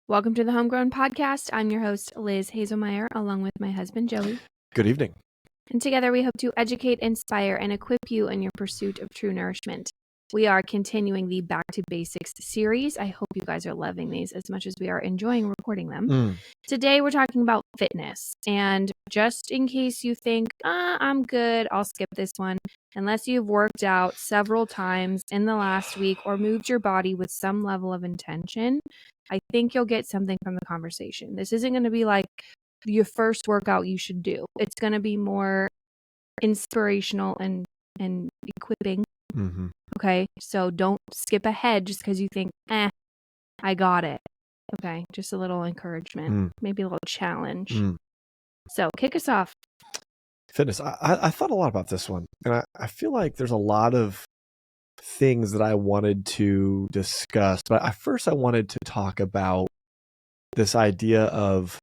Welcome to the Homegrown Podcast. I'm your host, Liz Hazelmeyer, along with my husband, Joey. Good evening. And together we hope to educate, inspire, and equip you in your pursuit of true nourishment. We are continuing the Back to Basics series. I hope you guys are loving these as much as we are enjoying recording them. Today we're talking about fitness. And just in case you think, I'm good, I'll skip this one. Unless you've worked out several times in the last week or moved your body with some level of intention, I think you'll get something from the conversation. This isn't going to be like your first workout you should do. It's going to be more inspirational and equipping. Mm-hmm. Okay, so don't skip ahead just because you think, I got it. Okay, just a little encouragement, maybe a little challenge. So kick us off. Fitness. I thought a lot about this one, and I feel like there's a lot of things that I wanted to discuss, but I wanted to talk about this idea of,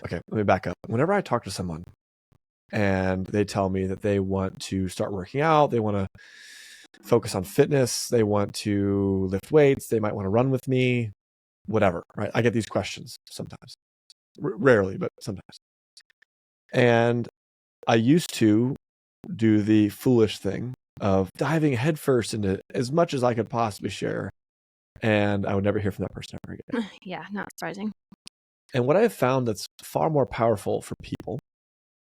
okay, let me back up. Whenever I talk to someone and they tell me that they want to start working out, they want to focus on fitness, they want to lift weights, they might want to run with me, whatever, right? I get these questions sometimes, rarely, but sometimes. And I used to do the foolish thing of diving headfirst into as much as I could possibly share, and I would never hear from that person ever again. Yeah, not surprising. And what I have found that's far more powerful for people,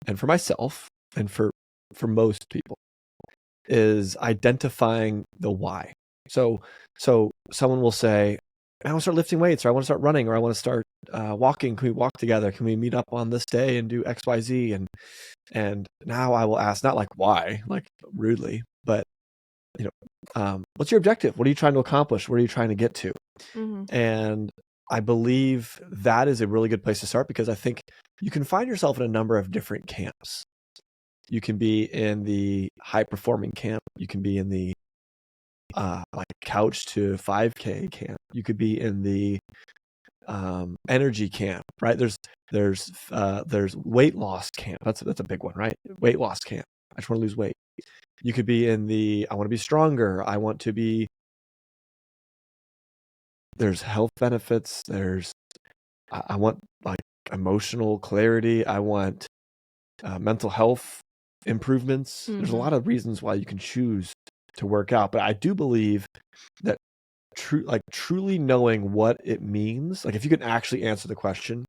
and for myself, and for most people, is identifying the why. So someone will say, I want to start lifting weights, or I want to start running, or I want to start walking. Can we walk together? Can we meet up on this day and do X, Y, Z? And now I will ask, not like why, like rudely, but what's your objective? What are you trying to accomplish? What are you trying to get to? Mm-hmm. And I believe that is a really good place to start, because I think you can find yourself in a number of different camps. You can be in the high performing camp. You can be in the like couch to 5K camp. You could be in the energy camp, right? There's weight loss camp. That's a big one, right? Weight loss camp. I just want to lose weight. You could be in the I want to be stronger. I want to be. There's health benefits. I want like emotional clarity. I want mental health improvements. Mm-hmm. There's a lot of reasons why you can choose to work out, but I do believe that truly knowing what it means, like if you can actually answer the question,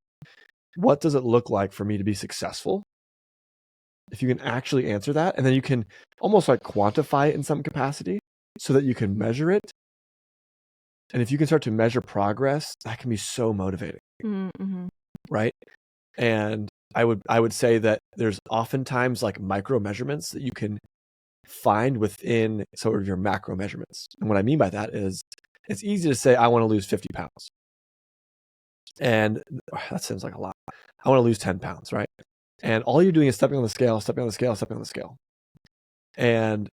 what does it look like for me to be successful? If you can actually answer that, and then you can almost like quantify it in some capacity so that you can measure it. And if you can start to measure progress, that can be so motivating. Mm-hmm. Right? And I would say that there's oftentimes like micro measurements that you can find within sort of your macro measurements. And what I mean by that is it's easy to say, I want to lose 50 pounds. And that seems like a lot. I want to lose 10 pounds, right? And all you're doing is stepping on the scale. And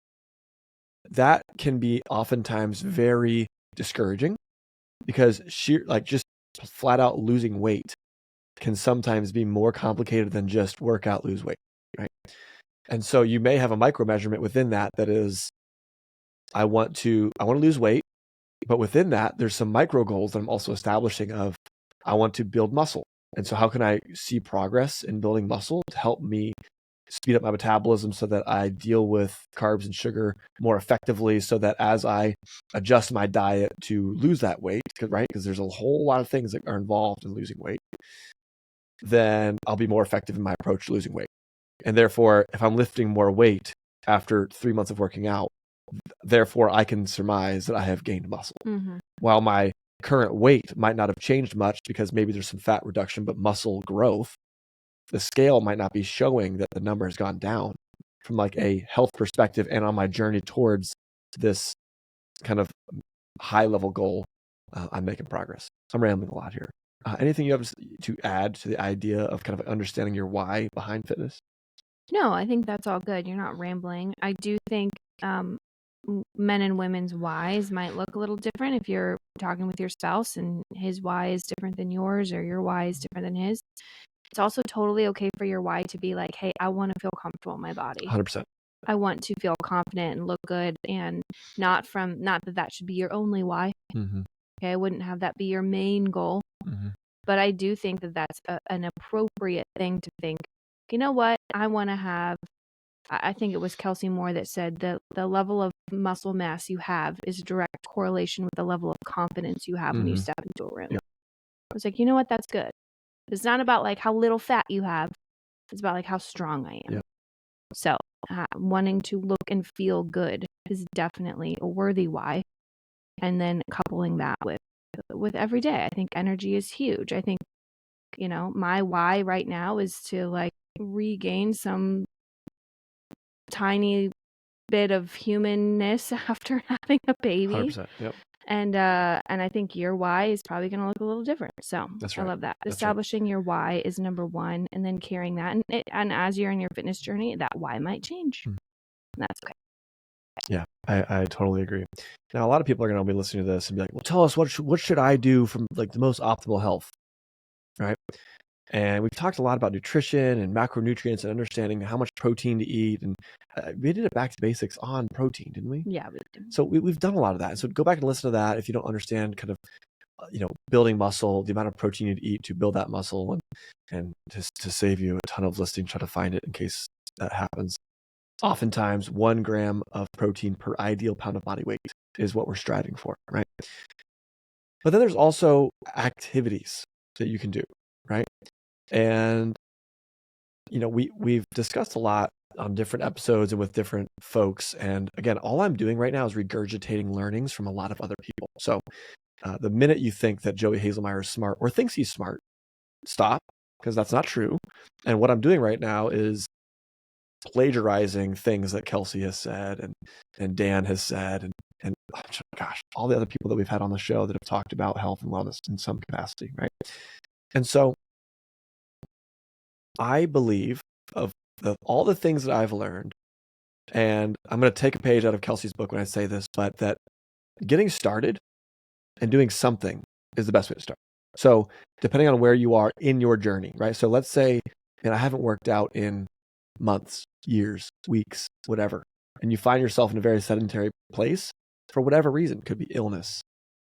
that can be oftentimes very discouraging, because just flat out losing weight can sometimes be more complicated than just work out, lose weight, right? And so you may have a micro measurement within that is, I want to lose weight, but within that, there's some micro goals that I'm also establishing of, I want to build muscle. And so how can I see progress in building muscle to help me speed up my metabolism so that I deal with carbs and sugar more effectively, so that as I adjust my diet to lose that weight, right? Because there's a whole lot of things that are involved in losing weight, then I'll be more effective in my approach to losing weight. And therefore, if I'm lifting more weight after 3 months of working out, therefore I can surmise that I have gained muscle. Mm-hmm. While my current weight might not have changed much because maybe there's some fat reduction, but muscle growth, the scale might not be showing that the number has gone down from like a health perspective. And on my journey towards this kind of high level goal, I'm making progress. I'm rambling a lot here. Anything you have to add to the idea of kind of understanding your why behind fitness? No, I think that's all good. You're not rambling. I do think men and women's whys might look a little different if you're talking with your spouse and his why is different than yours, or your why is different than his. It's also totally okay for your why to be like, hey, I want to feel comfortable in my body. 100%. I want to feel confident and look good, and not that should be your only why. Mm-hmm. Okay, I wouldn't have that be your main goal. Mm-hmm. But I do think that that's an appropriate thing to think, you know what, I want to have, I think it was Kelsey Moore that said the level of muscle mass you have is a direct correlation with the level of confidence you have when you step into a room. Yep. I was like, you know what, that's good. It's not about like how little fat you have. It's about like how strong I am. Yep. So wanting to look and feel good is definitely a worthy why. And then coupling that with every day. I think energy is huge. I think, you know, my why right now is to like regain some tiny bit of humanness after having a baby. 100%. Yep. And I think your why is probably going to look a little different. So That's I right. love that. That's Establishing your why is number one, and then carrying that. And as you're in your fitness journey, that why might change. And that's okay. Yeah, I totally agree. Now, a lot of people are going to be listening to this and be like, well, tell us what should I do from like the most optimal health, right? And we've talked a lot about nutrition and macronutrients and understanding how much protein to eat. And we did it back to basics on protein, didn't we? Yeah, we do. So we've done a lot of that. So go back and listen to that if you don't understand kind of, building muscle, the amount of protein you eat to build that muscle, and to save you a ton of listening, try to find it in case that happens. Oftentimes 1 gram of protein per ideal pound of body weight is what we're striving for, right? But then there's also activities that you can do, right? And, we've discussed a lot on different episodes and with different folks. And again, all I'm doing right now is regurgitating learnings from a lot of other people. So the minute you think that Joey Hazelmeyer is smart or thinks he's smart, stop, because that's not true. And what I'm doing right now is plagiarizing things that Kelsey has said and Dan has said and gosh, all the other people that we've had on the show that have talked about health and wellness in some capacity, right? And so I believe of all the things that I've learned, and I'm going to take a page out of Kelsey's book when I say this, but that getting started and doing something is the best way to start. So depending on where you are in your journey, right? So let's say, I haven't worked out in months, years, weeks, whatever, and you find yourself in a very sedentary place for whatever reason. It could be illness.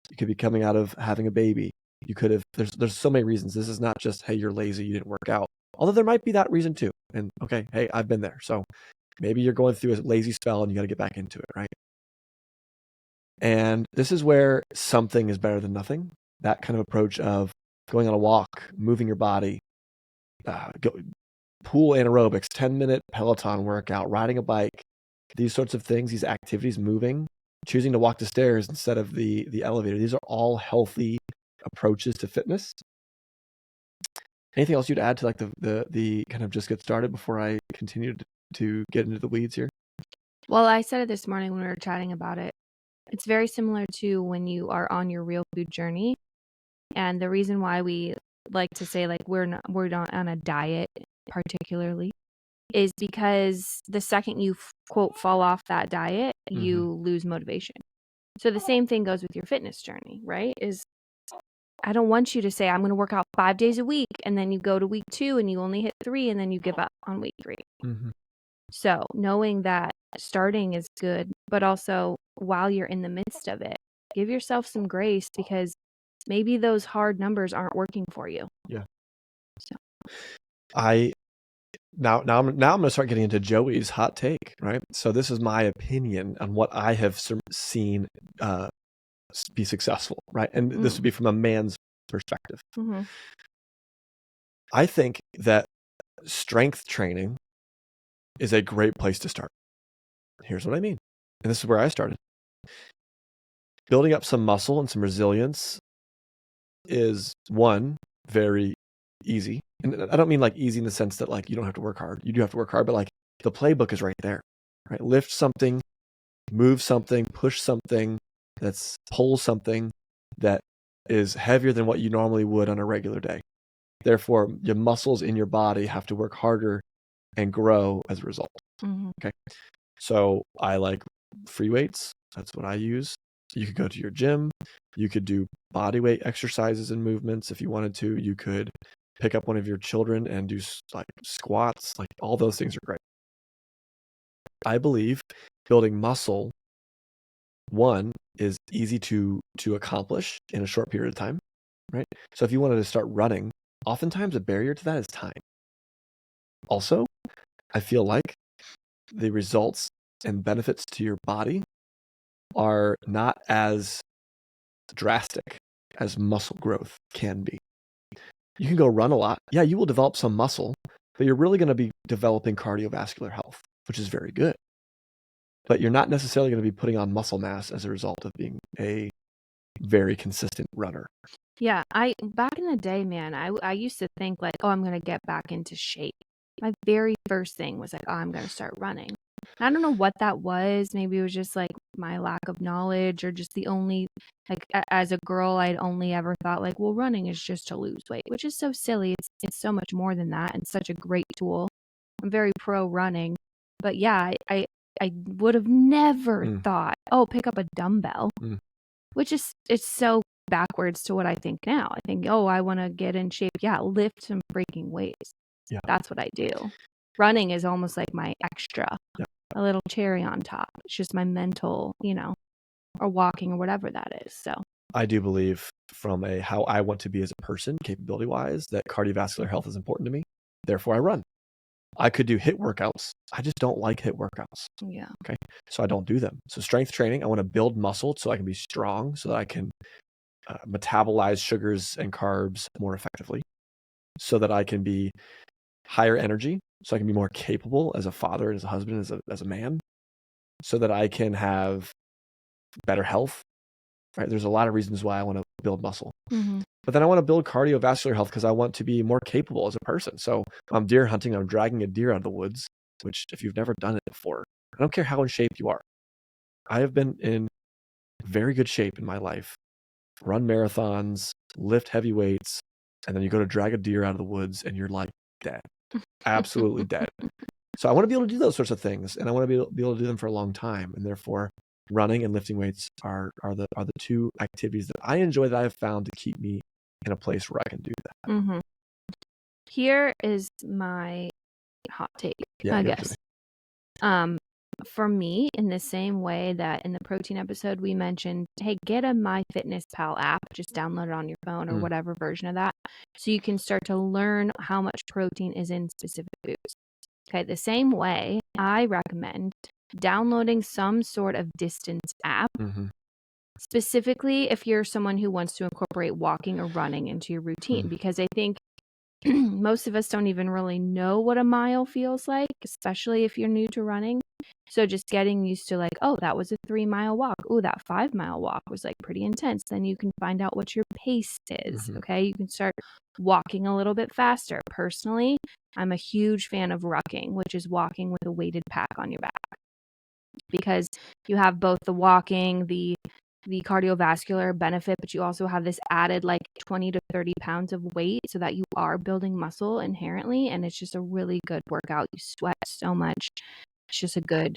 You could be coming out of having a baby. You could have, there's so many reasons. This is not just, hey, you're lazy, you didn't work out. Although there might be that reason too. And okay, hey, I've been there. So maybe you're going through a lazy spell and you got to get back into it, right? And this is where something is better than nothing. That kind of approach of going on a walk, moving your body, pool anaerobics, 10-minute Peloton workout, riding a bike, these sorts of things, these activities, moving, choosing to walk the stairs instead of the elevator. These are all healthy approaches to fitness. Anything else you'd add to like the kind of just get started before I continue to get into the weeds here? Well, I said it this morning when we were chatting about it. It's very similar to when you are on your real food journey. And the reason why we like to say like we're not on a diet particularly is because the second you quote fall off that diet, you lose motivation. So the same thing goes with your fitness journey, right? Is I don't want you to say I'm going to work out 5 days a week and then you go to week 2 and you only hit 3 and then you give up on week 3. So knowing that starting is good, but also while you're in the midst of it, give yourself some grace because maybe those hard numbers aren't working for you. Yeah. So Now I'm going to start getting into Joey's hot take, right? So this is my opinion on what I have seen be successful, right? And this would be from a man's perspective. I think that strength training is a great place to start. Here's what I mean. And this is where I started. Building up some muscle and some resilience is one, very easy. And I don't mean like easy in the sense that like you don't have to work hard. You do have to work hard, but like the playbook is right there, right? Lift something, move something, push something, pull something that is heavier than what you normally would on a regular day. Therefore, your muscles in your body have to work harder and grow as a result. Okay. So I like free weights. That's what I use. You could go to your gym. You could do body weight exercises and movements if you wanted to. You could pick up one of your children and do like squats. Like all those things are great. I believe building muscle, one, is easy to accomplish in a short period of time. right? So if you wanted to start running, oftentimes a barrier to that is time. Also, I feel like the results and benefits to your body are not as drastic as muscle growth can be. You can go run a lot. Yeah, you will develop some muscle, but you're really going to be developing cardiovascular health, which is very good. But you're not necessarily going to be putting on muscle mass as a result of being a very consistent runner. Yeah, back in the day, man, I used to think like, oh, I'm going to get back into shape. My very first thing was like, oh, I'm going to start running. And I don't know what that was. Maybe it was just like my lack of knowledge, or just the only, like as a girl, I'd only ever thought like, well, running is just to lose weight, which is so silly. It's so much more than that, and such a great tool. I'm very pro running, but yeah, I would have never thought, oh, pick up a dumbbell, which is, it's so backwards to what I think now. I think, oh, I want to get in shape. Yeah, lift some freaking weights. Yeah. That's what I do. Running is almost like my extra, a little cherry on top. It's just my mental, or walking or whatever that is. So I do believe from how I want to be as a person, capability wise, that cardiovascular health is important to me. Therefore, I run. I could do HIIT workouts. I just don't like HIIT workouts. Yeah. Okay. So I don't do them. So strength training, I want to build muscle so I can be strong, so that I can metabolize sugars and carbs more effectively, so that I can be higher energy, so I can be more capable as a father, as a husband, as a man, so that I can have better health, right? There's a lot of reasons why I want to build muscle. But then I want to build cardiovascular health because I want to be more capable as a person. So I'm deer hunting, I'm dragging a deer out of the woods, which if you've never done it before, I don't care how in shape you are. I have been in very good shape in my life, run marathons, lift heavy weights, and then you go to drag a deer out of the woods and you're like dead, absolutely dead. So I want to be able to do those sorts of things, and I want to be able to do them for a long time. And therefore, running and lifting weights are the two activities that I enjoy, that I have found to keep me in a place where I can do that. Here is my hot take, I guess. For me, in the same way that in the protein episode we mentioned, hey, get a MyFitnessPal app, just download it on your phone or whatever version of that, so you can start to learn how much protein is in specific foods. Okay, the same way I recommend downloading some sort of distance app, specifically if you're someone who wants to incorporate walking or running into your routine, because I think most of us don't even really know what a mile feels like, especially if you're new to running. So just getting used to like, oh, that was a 3-mile walk. Oh, that 5-mile walk was like pretty intense. Then you can find out what your pace is. Okay. You can start walking a little bit faster. Personally, I'm a huge fan of rucking, which is walking with a weighted pack on your back, because you have both the walking, the cardiovascular benefit, but you also have this added like 20 to 30 pounds of weight, so that you are building muscle inherently. And it's just a really good workout. You sweat so much. It's just a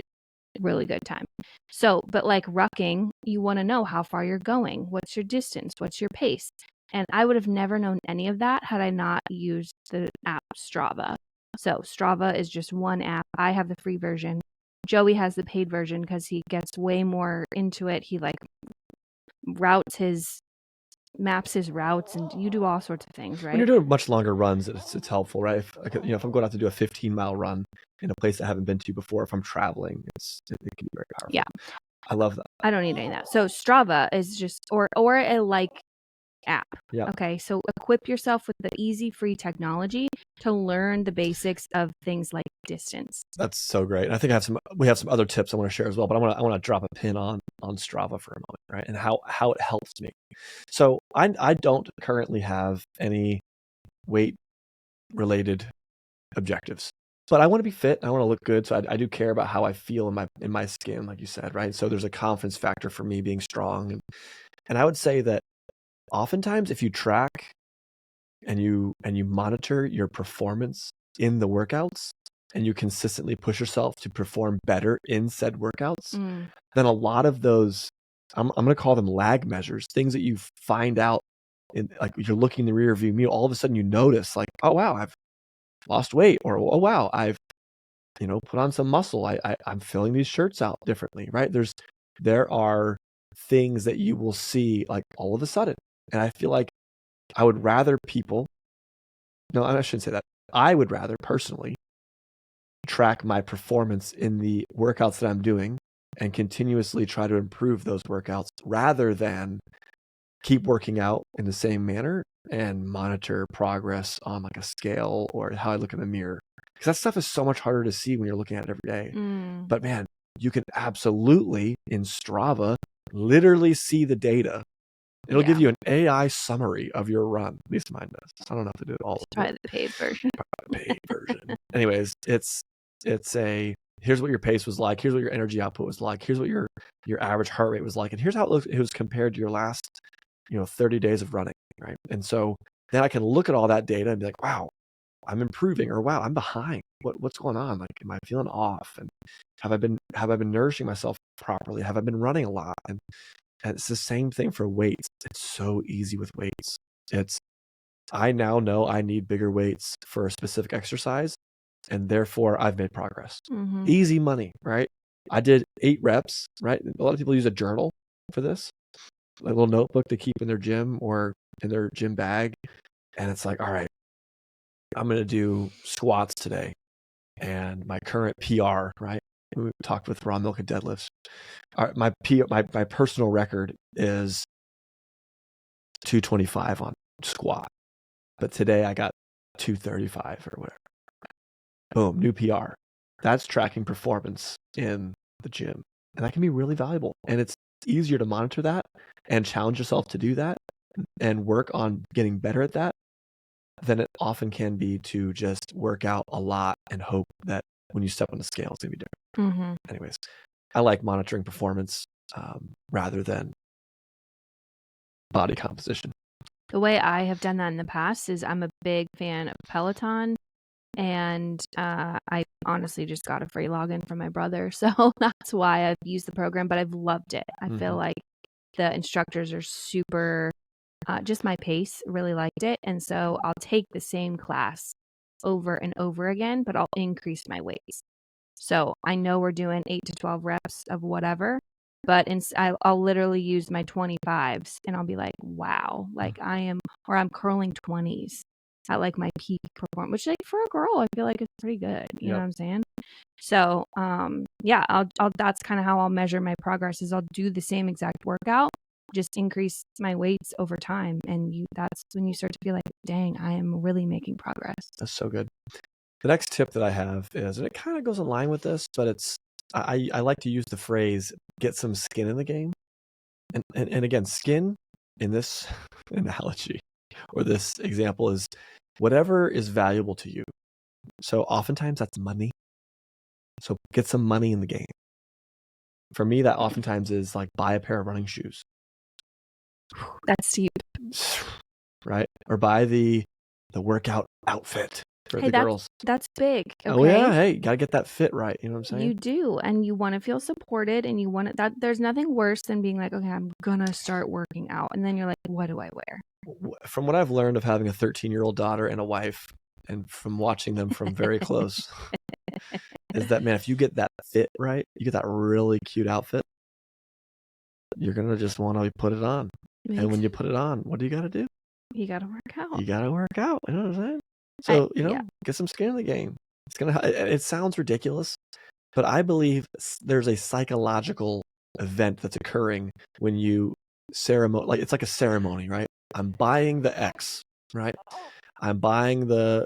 really good time. So, but like rucking, you want to know how far you're going. What's your distance? What's your pace? And I would have never known any of that had I not used the app Strava. So Strava is just one app. I have the free version. Joey has the paid version because he gets way more into it. He like maps his routes, and you do all sorts of things, right? When you're doing much longer runs, it's helpful, right? If I'm going out to do a 15-mile run in a place I haven't been to before, if I'm traveling, it can be very powerful. Yeah, I love that. I don't need any of that. So Strava is just or a like app. Yeah. Okay. So equip yourself with the easy, free technology to learn the basics of things like distance. That's so great. And I think we have some other tips I want to share as well, but I want to drop a pin on Strava for a moment, right? And how it helps me. So I don't currently have any weight related objectives, but I want to be fit. I want to look good. So I do care about how I feel in my skin, like you said, right? So there's a confidence factor for me being strong. And I would say that oftentimes if you track and you monitor your performance in the workouts, and you consistently push yourself to perform better in said workouts, then a lot of those, I'm going to call them lag measures, things that you find out in, like you're looking in the rear view mirror, all of a sudden you notice like, oh wow, I've lost weight, or oh wow, I've put on some muscle. I'm filling these shirts out differently, right? There are things that you will see like all of a sudden. And I feel like I would rather people, no, I shouldn't say that. I would rather personally track my performance in the workouts that I'm doing and continuously try to improve those workouts rather than keep working out in the same manner and monitor progress on like a scale or how I look in the mirror. Because that stuff is so much harder to see when you're looking at it every day. But man, you can absolutely in Strava literally see the data. It'll give you an AI summary of your run. At least mine does. I don't know if to do it all. Try the paid version. Paid version. Anyways, it's a here's what your pace was like. Here's what your energy output was like. Here's what your average heart rate was like, and here's how it was compared to your last 30 days of running, right? And so then I can look at all that data and be like, wow, I'm improving, or wow, I'm behind. What's going on? Like, am I feeling off? And have I been nourishing myself properly? Have I been running a lot? And it's the same thing for weights. It's so easy with weights. I now know I need bigger weights for a specific exercise, and therefore I've made progress. Easy money, right? I did 8 reps, right? A lot of people use a journal for this, a little notebook to keep in their gym or in their gym bag. And it's like, all right, I'm going to do squats today. And my current PR, right? We talked with raw milk and deadlifts. My personal record is 225 on squat. But today I got 235 or whatever. Boom, new PR. That's tracking performance in the gym. And that can be really valuable. And it's easier to monitor that and challenge yourself to do that and work on getting better at that than it often can be to just work out a lot and hope that when you step on the scale, it's going to be different. Anyways, I like monitoring performance rather than body composition. The way I have done that in the past is I'm a big fan of Peloton, and I honestly just got a free login from my brother. So that's why I've used the program, but I've loved it. I feel like the instructors are super, just my pace, really liked it. And so I'll take the same class over and over again, but I'll increase my weights. So I know we're doing 8 to 12 reps of whatever, but I'll literally use my 25s and I'll be like, wow, like I'm curling 20s at like my peak performance, which like for a girl, I feel like it's pretty good. You know what I'm saying? So, yeah, I'll that's kind of how I'll measure my progress is I'll do the same exact workout, just increase my weights over time. And that's when you start to feel like, dang, I am really making progress. That's so good. The next tip that I have is, and it kind of goes in line with this, but I like to use the phrase, get some skin in the game. And again, skin in this analogy or this example is whatever is valuable to you. So oftentimes that's money. So get some money in the game. For me, that oftentimes is like buy a pair of running shoes. That's deep. Right? Or buy the workout outfit for the girls. That's big. Okay? Oh yeah, hey, you gotta get that fit right. You know what I'm saying? You do, and you want to feel supported, and you want that. There's nothing worse than being like, okay, I'm gonna start working out, and then you're like, what do I wear? From what I've learned of having a 13-year-old daughter and a wife, and from watching them from very close, is that, man, if you get that fit right, you get that really cute outfit, you're gonna just want to put it on. And when you put it on, what do you got to do? You got to work out. You got to work out. You know what I'm saying? So, get some skin in the game. It sounds ridiculous, but I believe there's a psychological event that's occurring when you it's like a ceremony, right? I'm buying the X, right? I'm buying the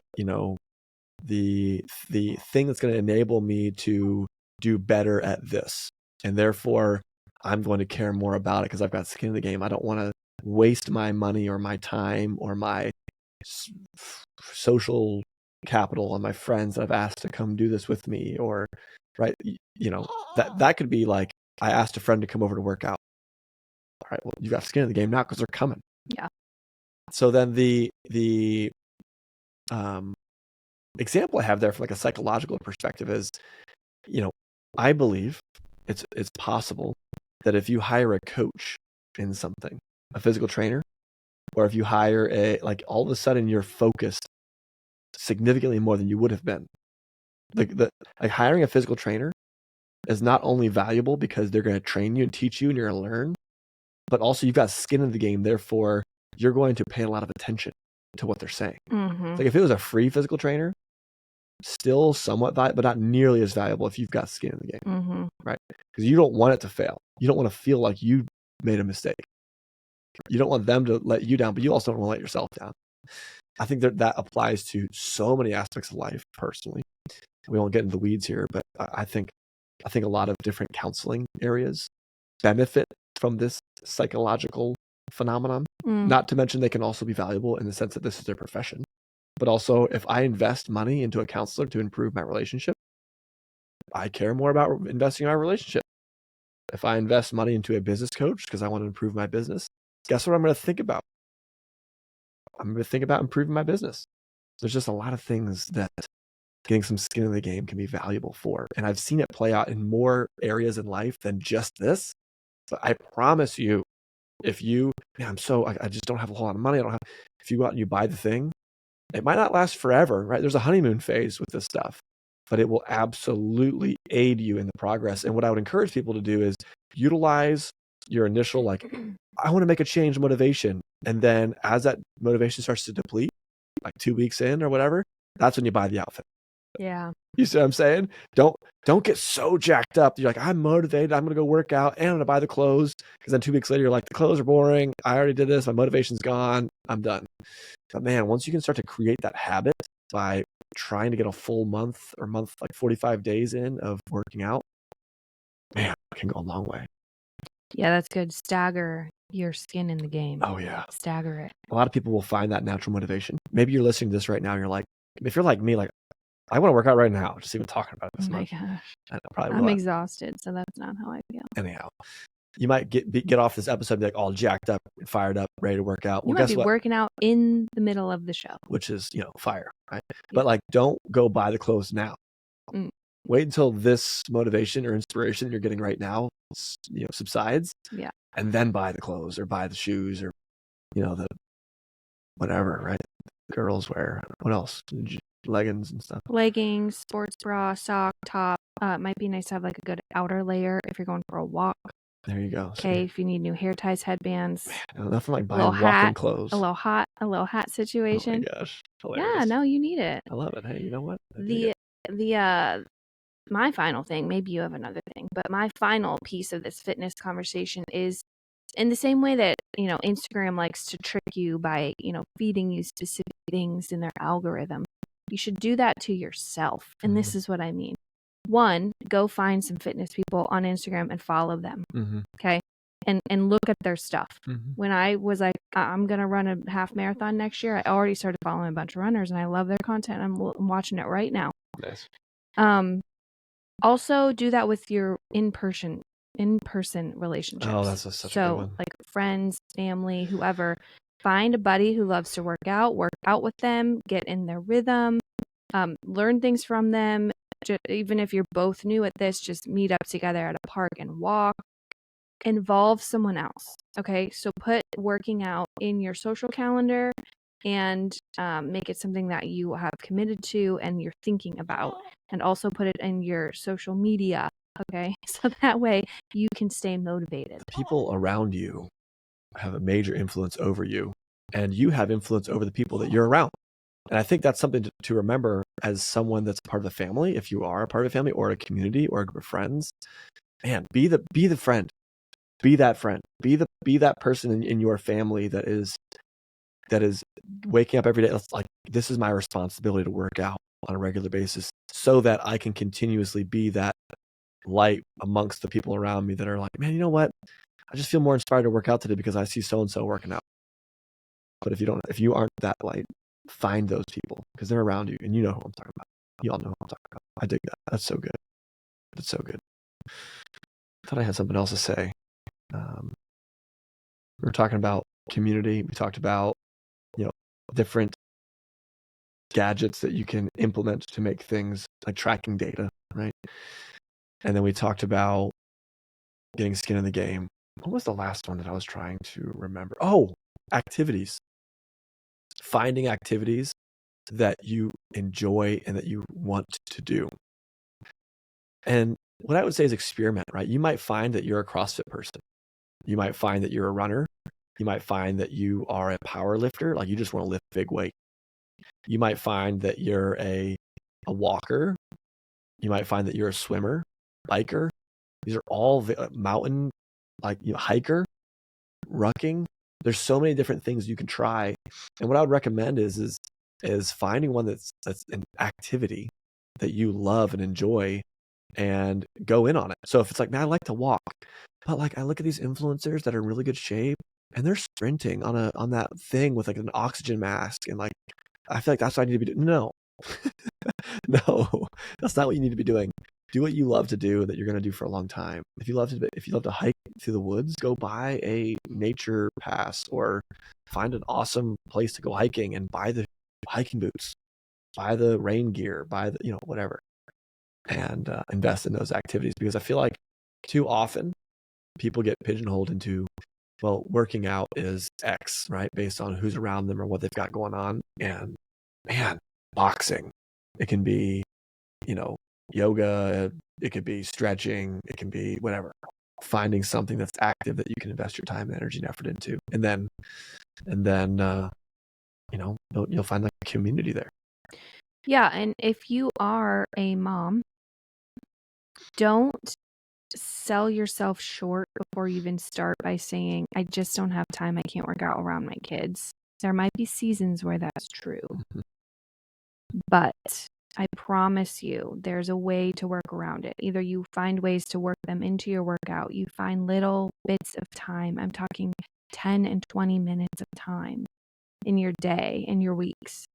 thing that's going to enable me to do better at this. And therefore I'm going to care more about it because I've got skin in the game. I don't want to waste my money or my time or my social capital on my friends that I've asked to come do this with me, or right, that could be like, I asked a friend to come over to work out. All right, well, you got skin in the game now because they're coming. Yeah. So then the example I have there from like a psychological perspective is, I believe it's possible that if you hire a coach in something, a physical trainer, or if you hire all of a sudden you're focused significantly more than you would have been. Like hiring a physical trainer is not only valuable because they're going to train you and teach you and you're going to learn, but also you've got skin in the game. Therefore, you're going to pay a lot of attention to what they're saying. Mm-hmm. Like if it was a free physical trainer, still somewhat valuable, but not nearly as valuable if you've got skin in the game, Mm-hmm. right? Because you don't want it to fail. You don't want to feel like you made a mistake. You don't want them to let you down, but you also don't want to let yourself down. I think that applies to so many aspects of life personally. We won't get into the weeds here, but I think a lot of different counseling areas benefit from this psychological phenomenon. Not to mention they can also be valuable in the sense that this is their profession. But also, if I invest money into a counselor to improve my relationship, I care more about investing in my relationship. If I invest money into a business coach because I want to improve my business, guess what I'm going to think about? I'm going to think about improving my business. There's just a lot of things that getting some skin in the game can be valuable for. And I've seen it play out in more areas in life than just this. But I promise you, if you, I just don't have a whole lot of money. If you go out and you buy the thing, it might not last forever, right? There's a honeymoon phase with this stuff, but it will absolutely aid you in the progress. And what I would encourage people to do is utilize your initial, like, I want to make a change motivation. And then as that motivation starts to deplete, like 2 weeks in or whatever, that's when you buy the outfit. Yeah. You see what I'm saying? Don't get so jacked up. You're like, I'm motivated. I'm going to go work out and I'm going to buy the clothes. Because then 2 weeks later, you're like, the clothes are boring. I already did this. My motivation's gone. I'm done. But man, once you can start to create that habit by trying to get a full month, like 45 days in of working out, man, it can go a long way. Yeah, that's good. Stagger your skin in the game. Oh, yeah. Stagger it. A lot of people will find that natural motivation. Maybe you're listening to this right now and you're like, if you're like me, like, I want to work out right now, just even talking about it this much. Oh my gosh. I know, probably I'm will. exhausted, so that's not how I feel. Anyhow, you might get off this episode like all jacked up, fired up, ready to work out. You might be working out in the middle of the show. Which is, fire, right? Yeah. But like, don't go buy the clothes now. Wait until this motivation or inspiration you're getting right now, subsides. Yeah. And then buy the clothes or buy the shoes or, the whatever, right? Girls wear. What else? Leggings and stuff. Leggings, sports bra, sock, top. It might be nice to have like a good outer layer if you're going for a walk. There you go. Okay, if you need new hair ties, headbands. Man, nothing like buying walking clothes. A little hat situation. Oh my gosh. Hilarious. Yeah, no, you need it. I love it. Hey, you know what? My final thing, maybe you have another thing, but my final piece of this fitness conversation is in the same way that, Instagram likes to trick you by, feeding you specific things in their algorithm. You should do that to yourself. And this is what I mean. 1, go find some fitness people on Instagram and follow them. Okay. And look at their stuff. When I was like, I'm going to run a half marathon next year, I already started following a bunch of runners and I love their content. I'm watching it right now. Nice. Also do that with your in-person relationships. Oh, that's such a good one. Like friends, family, whoever. Find a buddy who loves to work out with them, get in their rhythm, learn things from them. Even if you're both new at this, just meet up together at a park and walk. Involve someone else. Okay, so put working out in your social calendar and make it something that you have committed to and you're thinking about, and also put it in your social media. Okay, so that way you can stay motivated. People around you have a major influence over you, and you have influence over the people that you're around. And I think that's something to remember as someone that's part of the family. If you are a part of a family or a community or a group of friends, man, be the friend, be that friend, be that person in your family that is waking up every day. Like, this is my responsibility to work out on a regular basis so that I can continuously be that light amongst the people around me that are like, man, you know what? I just feel more inspired to work out today because I see so-and-so working out. But if you aren't that light, find those people because they're around you and you know who I'm talking about. You all know who I'm talking about. I dig that. That's so good. That's so good. I thought I had something else to say. We were talking about community. We talked about, different gadgets that you can implement to make things like tracking data, right? And then we talked about getting skin in the game. What was the last one that I was trying to remember? Oh, activities. Finding activities that you enjoy and that you want to do. And what I would say is experiment, right? You might find that you're a CrossFit person. You might find that you're a runner. You might find that you are a power lifter, like you just want to lift big weight. You might find that you're a walker. You might find that you're a swimmer, biker. These are all mountain, like hiker, rucking. There's so many different things you can try. And what I would recommend is finding one that's an activity that you love and enjoy and go in on it. So if it's like, man, I like to walk, but like I look at these influencers that are in really good shape and they're sprinting on that thing with like an oxygen mask, and like I feel like that's what I need to be doing. No. No, that's not what you need to be doing. Do what you love to do that you're going to do for a long time. If you love to hike through the woods, go buy a nature pass or find an awesome place to go hiking and buy the hiking boots, buy the rain gear, buy the, whatever, and invest in those activities, because I feel like too often people get pigeonholed into, well, working out is X, right? Based on who's around them or what they've got going on. And man, boxing, it can be, yoga, it could be stretching, it can be whatever. Finding something that's active that you can invest your time, energy, and effort into, and then you'll find like a community there. Yeah, and if you are a mom, don't sell yourself short before you even start by saying, I just don't have time, I can't work out around my kids. There might be seasons where that's true. Mm-hmm. But I promise you, there's a way to work around it. Either you find ways to work them into your workout, you find little bits of time. I'm talking 10 and 20 minutes of time in your day, in your weeks,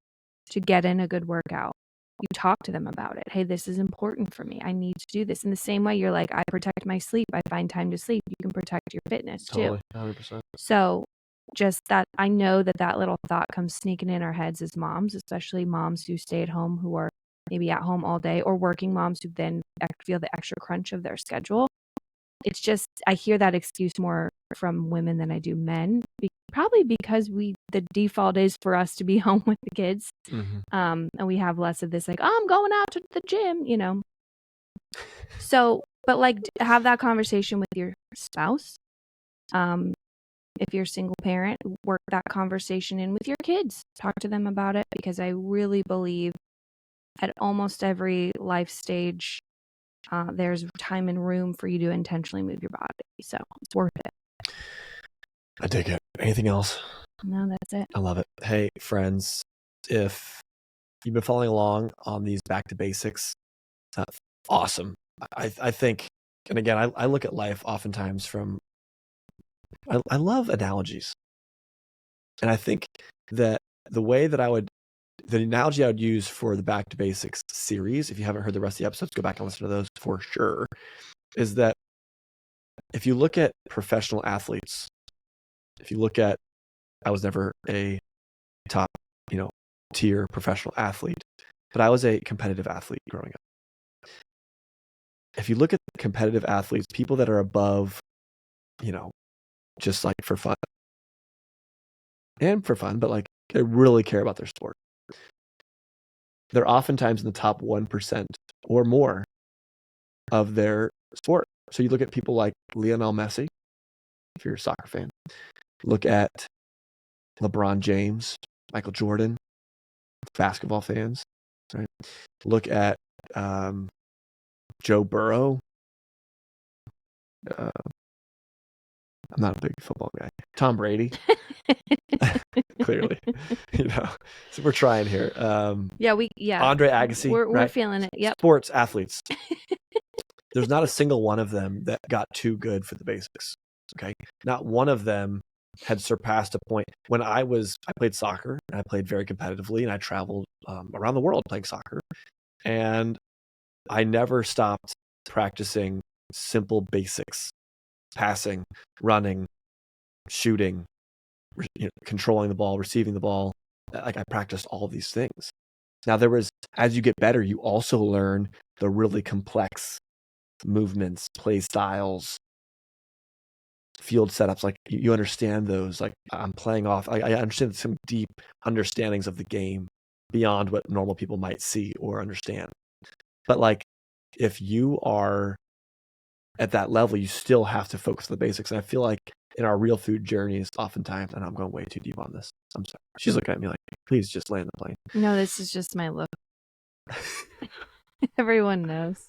to get in a good workout. You talk to them about it. Hey, this is important for me. I need to do this. In the same way, you're like, I protect my sleep. I find time to sleep. You can protect your fitness too. Totally, 100%. So just that, I know that little thought comes sneaking in our heads as moms, especially moms who stay at home, who are maybe at home all day, or working moms who then feel the extra crunch of their schedule. It's just, I hear that excuse more from women than I do men, probably because the default is for us to be home with the kids. Mm-hmm. And we have less of this, like, oh, I'm going out to the gym, So, but like, have that conversation with your spouse. If you're a single parent, work that conversation in with your kids. Talk to them about it, because I really believe at almost every life stage, there's time and room for you to intentionally move your body. So it's worth it. I dig it. Anything else? No, that's it. I love it. Hey, friends, if you've been following along on these back to basics, awesome. I think, and again, I look at life oftentimes from, I love analogies. And I think that the analogy I would use for the Back to Basics series, if you haven't heard the rest of the episodes, go back and listen to those for sure, is that if you look at professional athletes, if you look at, I was never a top, tier professional athlete, but I was a competitive athlete growing up. If you look at competitive athletes, people that are above, just like for fun, but like they really care about their sport, they're oftentimes in the top 1% or more of their sport. So you look at people like Lionel Messi, if you're a soccer fan, look at LeBron James, Michael Jordan, basketball fans, right? Look at Joe Burrow. I'm not a big football guy. Tom Brady. Clearly, so we're trying here. Andre Agassi. We're feeling it. Yep. Sports athletes. There's not a single one of them that got too good for the basics. Okay. Not one of them had surpassed a point. When I played soccer, and I played very competitively, and I traveled around the world playing soccer, and I never stopped practicing simple basics: passing, running, shooting, controlling the ball, receiving the ball. Like I practiced all of these things. Now as you get better, you also learn the really complex movements, play styles, field setups. Like you understand those. Like I'm playing off. I understand some deep understandings of the game beyond what normal people might see or understand. But like if you are at that level, you still have to focus on the basics. And I feel like in our real food journeys, oftentimes, and I'm going way too deep on this. I'm sorry. She's looking at me like, please just land the plane. No, this is just my look. Everyone knows.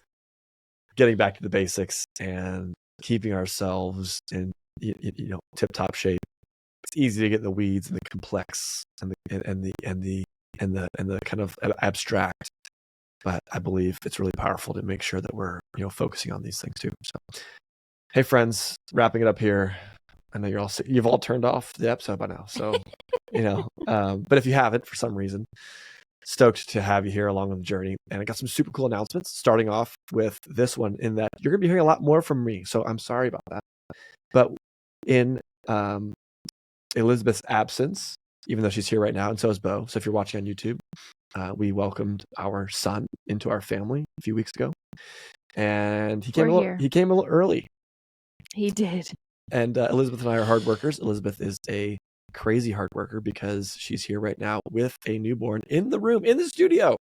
Getting back to the basics and keeping ourselves in tip-top shape. It's easy to get in the weeds and the complex and the kind of abstract, but I believe it's really powerful to make sure that we're focusing on these things too. So, hey friends, wrapping it up here. I know you've all turned off the episode by now, so but if you haven't for some reason, stoked to have you here along on the journey. And I got some super cool announcements, starting off with this one, in that you're gonna be hearing a lot more from me, so I'm sorry about that. But in Elizabeth's absence, even though she's here right now, and so is Bo. So if you're watching on YouTube, we welcomed our son into our family a few weeks ago, and he came a little early. He did. And Elizabeth and I are hard workers. Elizabeth is a crazy hard worker because she's here right now with a newborn in the room, in the studio,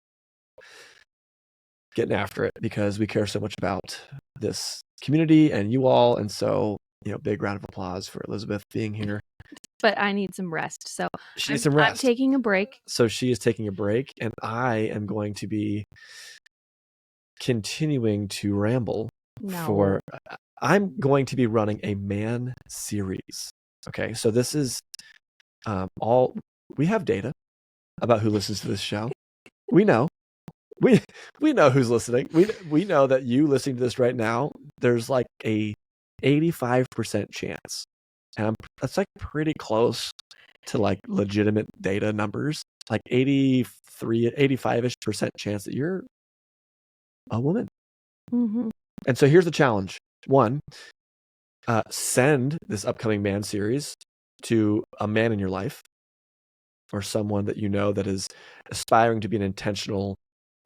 getting after it because we care so much about this community and you all. And so, big round of applause for Elizabeth being here. But I need some rest. So she needs some rest. I'm taking a break. So she is taking a break, and I am going to be continuing to ramble I'm going to be running a man series. Okay, so this is we have data about who listens to this show. We know. We know who's listening. We know that you listening to this right now, there's like a 85% chance. And that's like pretty close to like legitimate data numbers. Like 85-ish% chance that you're a woman. Mm-hmm. And so here's the challenge. 1, send this upcoming man series to a man in your life or someone that you know that is aspiring to be an intentional,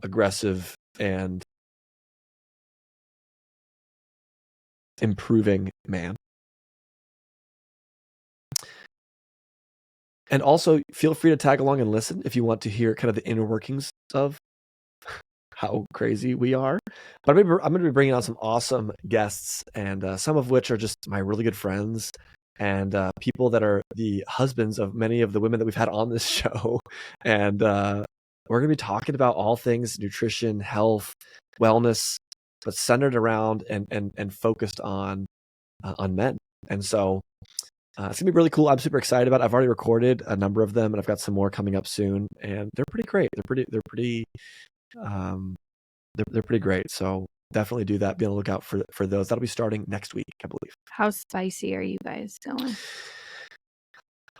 aggressive, and improving man. And also feel free to tag along and listen if you want to hear kind of the inner workings of how crazy we are. But I'm going to be bringing on some awesome guests, and some of which are just my really good friends and people that are the husbands of many of the women that we've had on this show. And we're going to be talking about all things nutrition, health, wellness, but centered around and focused on men. And so it's gonna be really cool. I'm super excited about it. I've already recorded a number of them, and I've got some more coming up soon. And they're pretty great. They're pretty great. So definitely do that. Be on the lookout for those. That'll be starting next week, I believe. How spicy are you guys going?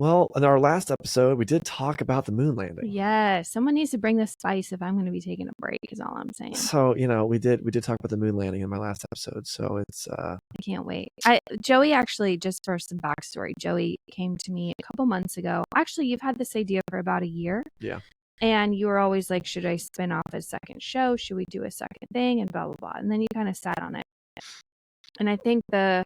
Well, in our last episode, we did talk about the moon landing. Yes, someone needs to bring the spice if I'm going to be taking a break. Is all I'm saying. So we did talk about the moon landing in my last episode. So it's I can't wait. Joey, actually, just for some backstory, Joey came to me a couple months ago. Actually, you've had this idea for about a year. Yeah. And you were always like, should I spin off a second show? Should we do a second thing? And blah blah blah. And then you kind of sat on it. And I think the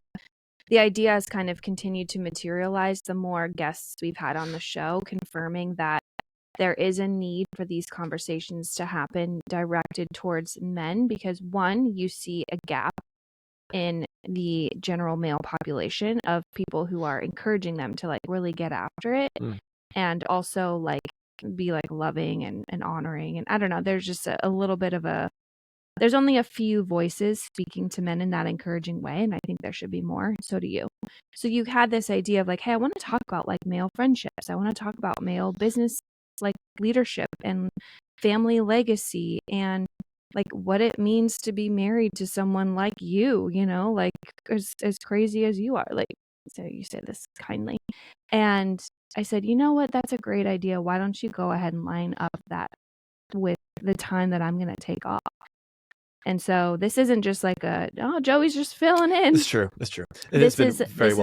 idea has kind of continued to materialize the more guests we've had on the show, confirming that there is a need for these conversations to happen directed towards men, because 1, you see a gap in the general male population of people who are encouraging them to like really get after it, and also like be like loving and honoring. And I don't know, there's just a little bit of there's only a few voices speaking to men in that encouraging way. And I think there should be more. So do you. So you had this idea of like, hey, I want to talk about like male friendships. I want to talk about male business, like leadership and family legacy, and like what it means to be married to someone like you, like as crazy as you are. Like, so you say this kindly. And I said, you know what? That's a great idea. Why don't you go ahead and line up that with the time that I'm going to take off? And so this isn't just like Joey's just filling in. It's true. This is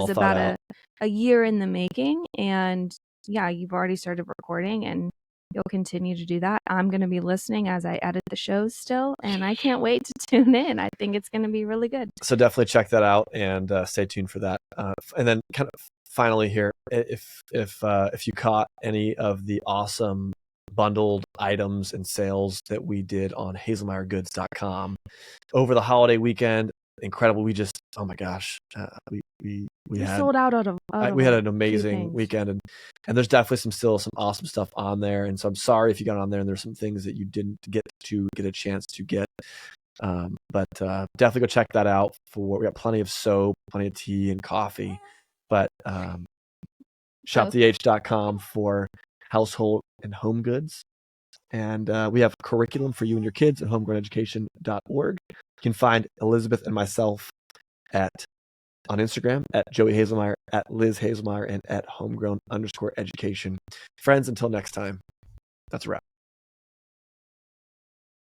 about a year in the making. And yeah, you've already started recording and you'll continue to do that. I'm going to be listening as I edit the shows still, and I can't wait to tune in. I think it's going to be really good. So definitely check that out and stay tuned for that. And then kind of finally here, if you caught any of the awesome bundled items and sales that we did on hazelmeyergoods.com over the holiday weekend, incredible. We just, oh my gosh, we had sold out we had an amazing weekend, and there's definitely some awesome stuff on there. And so I'm sorry if you got on there and there's some things that you didn't get a chance to get. But definitely go check that out. We got plenty of soap, plenty of tea and coffee. But shopth.com for household and home goods. And we have curriculum for you and your kids at homegrowneducation.org. You can find Elizabeth and myself on Instagram at Joey Hazelmeyer, at Liz Hazelmeyer, and at homegrown_education. Friends, until next time, that's a wrap.